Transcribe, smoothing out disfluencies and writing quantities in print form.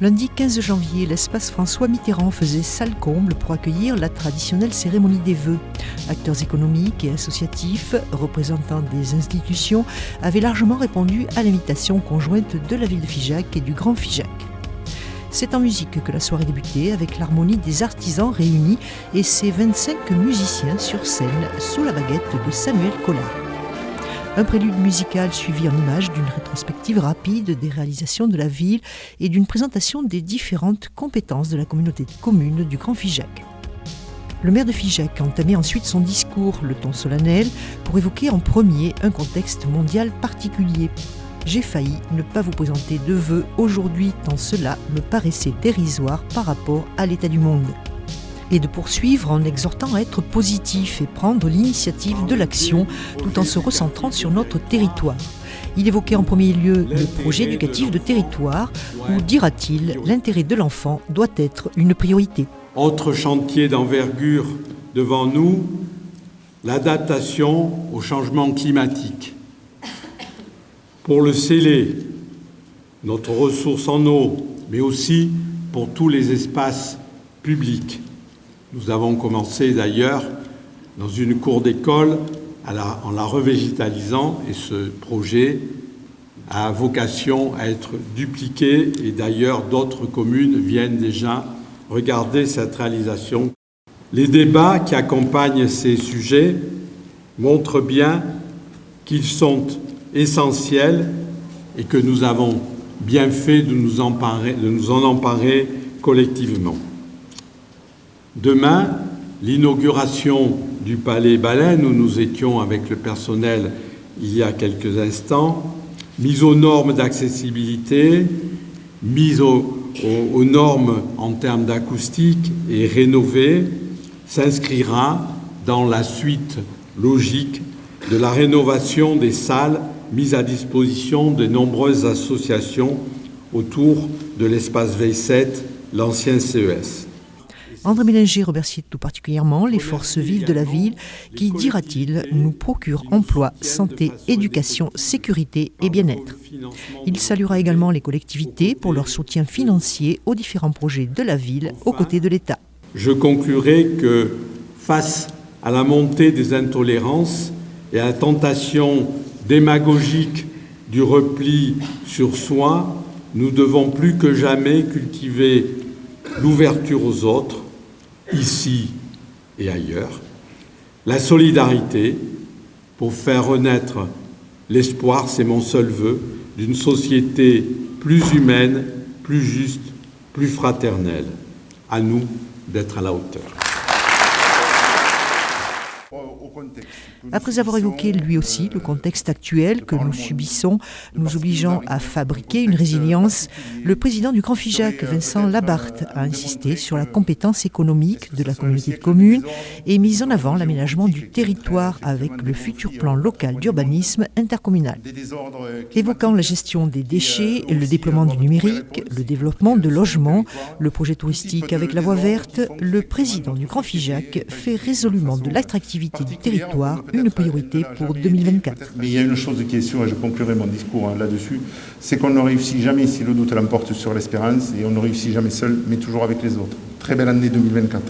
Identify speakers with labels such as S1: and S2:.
S1: Lundi 15 janvier, l'espace François Mitterrand faisait salle comble pour accueillir la traditionnelle cérémonie des vœux. Acteurs économiques et associatifs, représentants des institutions, avaient largement répondu à l'invitation conjointe de la ville de Figeac et du Grand Figeac. C'est en musique que la soirée débutait avec l'harmonie des artisans réunis et ses 25 musiciens sur scène sous la baguette de Samuel Collard. Un prélude musical suivi en images d'une rétrospective rapide des réalisations de la ville et d'une présentation des différentes compétences de la communauté de communes du Grand Figeac. Le maire de Figeac a entamé ensuite son discours, le ton solennel, pour évoquer en premier un contexte mondial particulier. J'ai failli ne pas vous présenter de vœux aujourd'hui tant cela me paraissait dérisoire par rapport à l'état du monde. Et de poursuivre en exhortant à être positif et prendre l'initiative de l'action tout en se recentrant sur notre territoire. Il évoquait en premier lieu le projet éducatif de territoire où, dira-t-il, l'intérêt de l'enfant doit être une priorité.
S2: Autre chantier d'envergure devant nous, l'adaptation au changement climatique. Pour le sceller, notre ressource en eau, mais aussi pour tous les espaces publics. Nous avons commencé d'ailleurs dans une cour d'école en la revégétalisant et ce projet a vocation à être dupliqué et d'ailleurs d'autres communes viennent déjà regarder cette réalisation. Les débats qui accompagnent ces sujets montrent bien qu'ils sont essentiels et que nous avons bien fait de nous en emparer collectivement. Demain, l'inauguration du Palais Baleine, où nous étions avec le personnel il y a quelques instants, mise aux normes d'accessibilité, mise aux normes en termes d'acoustique et rénovée, s'inscrira dans la suite logique de la rénovation des salles mises à disposition de nombreuses associations autour de l'espace Veille 7, l'ancien CES.
S1: André Mélinger remercie tout particulièrement les forces vives de la ville qui, dira-t-il, nous procurent emploi, santé, éducation, sécurité et bien-être. Il saluera également les collectivités pour leur soutien financier aux différents projets de la ville aux côtés de l'État.
S2: Je conclurai que face à la montée des intolérances et à la tentation démagogique du repli sur soi, nous devons plus que jamais cultiver l'ouverture aux autres, ici et ailleurs, la solidarité pour faire renaître l'espoir, c'est mon seul vœu, d'une société plus humaine, plus juste, plus fraternelle. À nous d'être à la hauteur.
S1: Après avoir évoqué lui aussi le contexte actuel que nous subissons, nous obligeant à fabriquer une résilience, le président du Grand Figeac, Vincent Labarthe, a insisté sur la compétence économique de la communauté de communes et mis en avant l'aménagement du territoire avec le futur plan local d'urbanisme intercommunal. Évoquant la gestion des déchets, le déploiement du numérique, le développement de logements, le projet touristique avec la voie verte, le président du Grand Figeac fait résolument de l'attractivité du territoire une priorité pour 2024.
S3: Mais il y a une chose qui est sûre, et je conclurai mon discours là-dessus, c'est qu'on ne réussit jamais si le doute l'emporte sur l'espérance, et on ne réussit jamais seul, mais toujours avec les autres. Très belle année 2024.